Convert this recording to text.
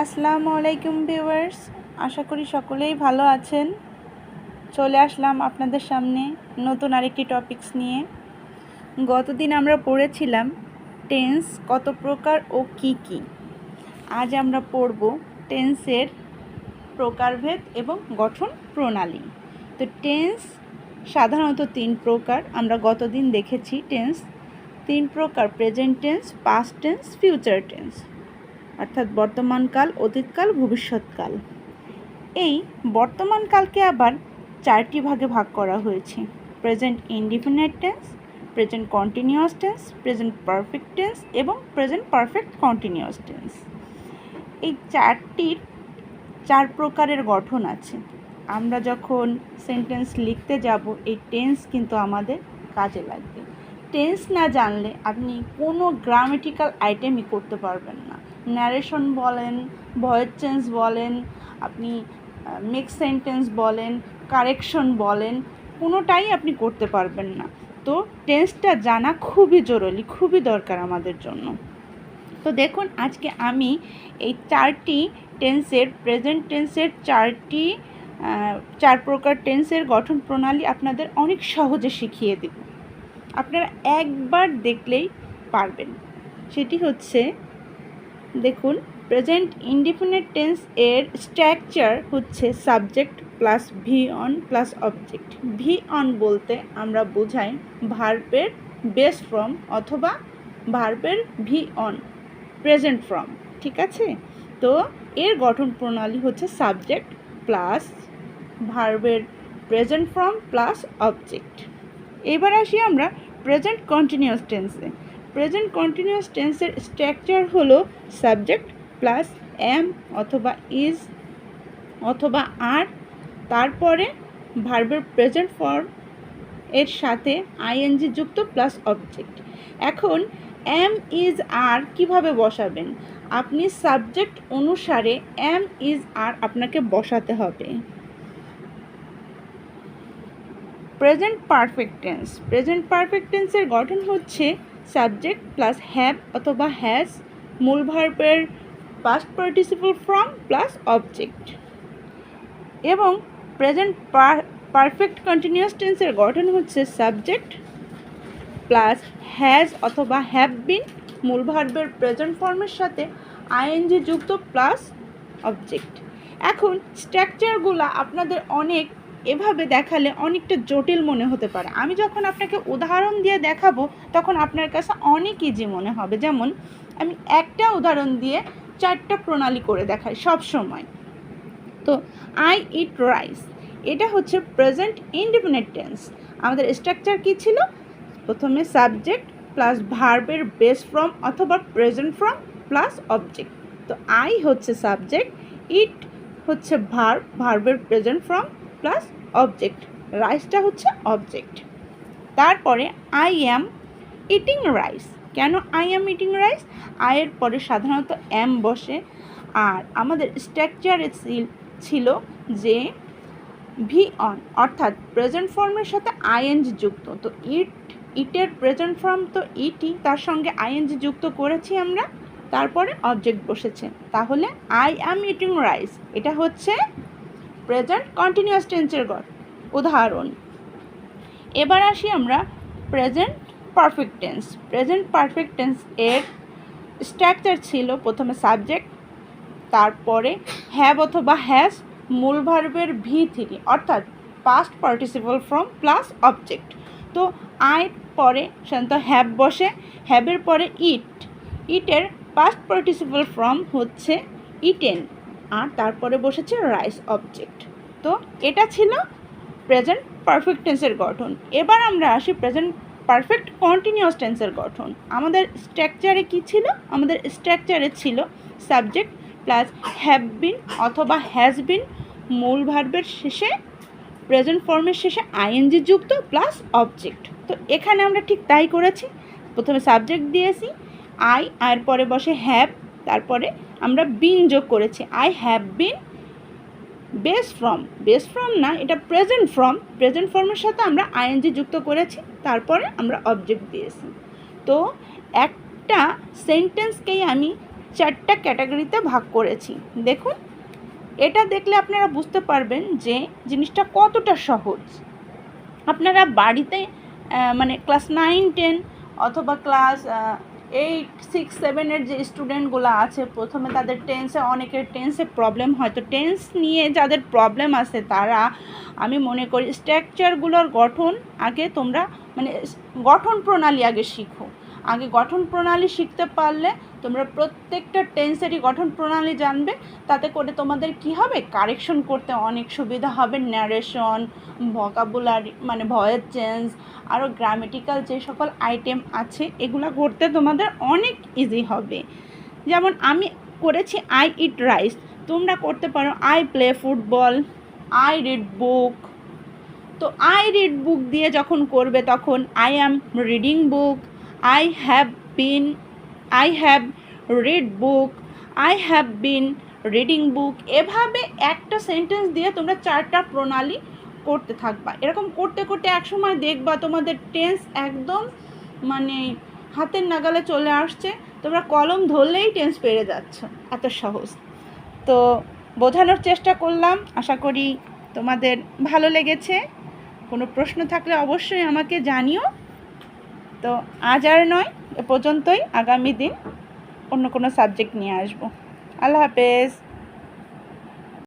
আসসালামু আলাইকুম ভিউয়ার্স, আশা করি সকলেই ভালো আছেন। চলে আসলাম আপনাদের সামনে নতুন আরেকটি টপিকস নিয়ে। গতদিন আমরা পড়েছিলাম টেন্স কত প্রকার ও কি কি। আজ আমরা পড়ব টেন্সের প্রকারভেদ এবং গঠন প্রণালী। তো টেন্স সাধারণত তিন প্রকার। আমরা গতদিন দেখেছি টেন্স তিন প্রকার: present tense, past tense, future tense, অর্থাৎ বর্তমানকাল, অতীতকাল, ভবিষ্যৎকাল। এই বর্তমানকালকে আবার চারটি ভাগে ভাগ করা হয়েছে: present indefinite tense, present continuous tense, present perfect tense এবং প্রেজেন্ট পারফেক্ট কন্টিনিউয়াস টেন্স। এই চার প্রকারের গঠন আছে। আমরা যখন সেন্টেন্স লিখতে যাব এই টেন্স কিন্তু আমাদের কাজে লাগবে। টেন্স না জানলে আপনি কোনো গ্রামেটিক্যাল আইটেমই করতে পারবেন না। ন্যারেশন বলেন, ভয়েস চেঞ্জ বলেন, আপনি মিক্স সেন্টেন্স বলেন, কারেকশন বলেন, কোনোটাই আপনি করতে পারবেন না। তো টেন্সটা জানা খুবই জরুরি, খুবই দরকার আমাদের জন্য। তো দেখুন, আজকে আমি এই চারটি টেন্সের, প্রেজেন্ট টেন্সের চার প্রকার টেন্সের গঠন প্রণালী আপনাদের অনেক সহজে শিখিয়ে দেব। আপনারা একবার দেখলেই পারবেন। সেটি হচ্ছে, দেখুন, প্রেজেন্ট ইনডিফিনিট টেন্স এর স্ট্রাকচার হচ্ছে subject plus V on plus object. V on বলতে আমরা বোঝাই ভার্বের বেস ফর্ম অথবা ভার্বের ভি অন প্রেজেন্ট ফর্ম, ঠিক আছে? তো এর গঠন প্রণালী হচ্ছে সাবজেক্ট প্লাস ভার্বের প্রেজেন্ট ফর্ম প্লাস অবজেক্ট। এবার আসি আমরা প্রেজেন্ট কন্টিনিউয়াস টেন্সে। প্রেজেন্ট কন্টিনিউয়াস টেন্সের স্ট্রাকচার হলো সাবজেক্ট প্লাস এম অথবা ইজ অথবা আর, তারপরে ভার্বের প্রেজেন্ট ফর্ম এর সাথে আইএনজি যুক্ত প্লাস অবজেক্ট। এখন এম ইজ আর কিভাবে বসাবেন? আপনি সাবজেক্ট অনুসারে এম ইজ আর আপনাকে বসাতে হবে। Present perfect tense. Present perfect টেন্সের গঠন হচ্ছে সাবজেক্ট প্লাস হ্যাভ অথবা হ্যাজ, মূল ভার্বের past participle form plus object. এবং প্রেজেন্ট পারফেক্ট কন্টিনিউয়াস টেন্সের গঠন হচ্ছে সাবজেক্ট প্লাস হ্যাজ অথবা হ্যাভ বিন, মূল ভার্বের প্রেজেন্ট ফর্মের সাথে আইএনজি যুক্ত প্লাস অবজেক্ট। এখন স্ট্রাকচারগুলো আপনাদের এভাবে দেখালে অনেকটা জটিল মনে হতে পারে। আমি যখন আপনাকে উদাহরণ দিয়ে দেখাবো তখন আপনার কাছে অনেক ইজি মনে হবে। যেমন আমি একটা উদাহরণ দিয়ে চারটা প্রণালী করে দেখাই সব সময়। তো আই ইট রাইস, এটা হচ্ছে প্রেজেন্ট ইনডিফিনিট টেন্স। আমাদের স্ট্রাকচার কী ছিল? প্রথমে সাবজেক্ট প্লাস ভার্বের বেস ফর্ম অথবা প্রেজেন্ট ফর্ম প্লাস অবজেক্ট। তো আই হচ্ছে সাবজেক্ট, ইট হচ্ছে ভার্বের প্রেজেন্ট ফর্ম প্লাস অবজেক্ট, রাইসটা হচ্ছে অবজেক্ট। তারপরে আই অ্যাম ইটিং রাইস। কেন আই অ্যাম ইটিং রাইস? আয়ের পরে সাধারণত অ্যাম বসে, আর আমাদের স্ট্রাকচারে ছিল যে ভি অন, অর্থাৎ প্রেজেন্ট ফর্মের সাথে আইএনজি যুক্ত। তো ইটের প্রেজেন্ট ফর্ম তো ইটি, তার সঙ্গে আইএনজি যুক্ত করেছি আমরা, তারপরে অবজেক্ট বসেছে। তাহলে আই অ্যাম ইটিং রাইস, এটা হচ্ছে প্রেজেন্ট কন্টিনিউয়াস টেন্সের উদাহরণ। এবার আসি আমরা present perfect tense. Present perfect tense এর স্ট্রাকচার ছিল প্রথমে সাবজেক্ট, তারপরে হ্যাভ অথবা হ্যাজ, মূল ভার্বের ভি3 অর্থাৎ past participle form plus object. তো আয়ের পরে সাধারণত হ্যাভ বসে, হ্যাভের পরে ইটের পাস্ট পার্টিসিপল ফর্ম হচ্ছে ইটেন, আর তারপরে বসেছে রাইস অবজেক্ট। তো এটা ছিল প্রেজেন্ট পারফেক্ট টেন্সের গঠন। এবার আমরা আসি প্রেজেন্ট পারফেক্ট কন্টিনিউয়াস টেন্সের গঠন। আমাদের স্ট্রাকচারে কি ছিল? আমাদের স্ট্রাকচারে ছিল সাবজেক্ট প্লাস হ্যাভ বিন অথবা হ্যাজ বিন, মূল ভার্বের শেষে প্রেজেন্ট ফর্মের শেষে আইএনজি যুক্ত প্লাস অবজেক্ট। তো এখানে আমরা ঠিক তাই করেছি। প্রথমে সাবজেক্ট দিয়েছি আই, আর পরে বসে হ্যাভ, তারপরে আমরা বিন যোগ করেছি, I have been base form না, এটা প্রেজেন্ট ফর্মের সাথে আমরা আইএনজি যুক্ত করেছি, তারপরে আমরা অবজেক্ট দিয়েছি। তো একটা সেন্টেন্সকেই আমি 4টা ক্যাটাগরিতে ভাগ করেছি। দেখুন, এটা দেখলে আপনারা বুঝতে পারবেন যে জিনিসটা কতটা সহজ। আপনারা বাড়িতে মানে ক্লাস 9, 10 অথবা ক্লাস 8, 6, 7-এর যে স্টুডেন্টগুলো আছে, প্রথমে তাদের টেন্সে, অনেকের টেন্সে প্রবলেম হয়, তো টেন্স নিয়ে যাদের প্রবলেম আছে তারা, আমি মনে করি স্ট্রাকচারগুলোর গঠন আগে তোমরা মানে গঠন প্রণালী আগে শিখো। আগে গঠন প্রণালী শিখতে পারলে তোমরা প্রত্যেকটা টেন্সেরই গঠন প্রণালী জানবে। তাতে করে তোমাদের কি হবে, কারেকশন করতে অনেক সুবিধা হবে। ন্যারেশন, ভোকাবুলারি মানে ভয়েস চেঞ্জ, আরও গ্রামেটিক্যাল যে সকল আইটেম আছে এগুলো করতে তোমাদের অনেক ইজি হবে। যেমন আমি করেছি আই ইট রাইস, তোমরা করতে পারো I play football, I read বুক। তো আই রিড বুক দিয়ে যখন করবে তখন I am reading book, I have read book, I have been reading book. এভাবে একটা সেন্টেন্স দিয়ে তোমরা 4টা প্রণালী করতে থাকবা। এরকম করতে করতে একসময় দেখবা তোমাদের টেন্স একদম মানে হাতের নাগালে চলে আসছে, তোমরা কলম ধরলেই টেন্স পেরে যাচ্ছ, এত সহজ। তো বোঝানোর চেষ্টা করলাম, আশা করি তোমাদের ভালো লেগেছে। কোনো প্রশ্ন থাকলে অবশ্যই আমাকে জানিও। তো আজ আর নয়, এ পর্যন্তই। আগামী দিন অন্য কোনো সাবজেক্ট নিয়ে আসবো। আল্লাহ হাফেজ।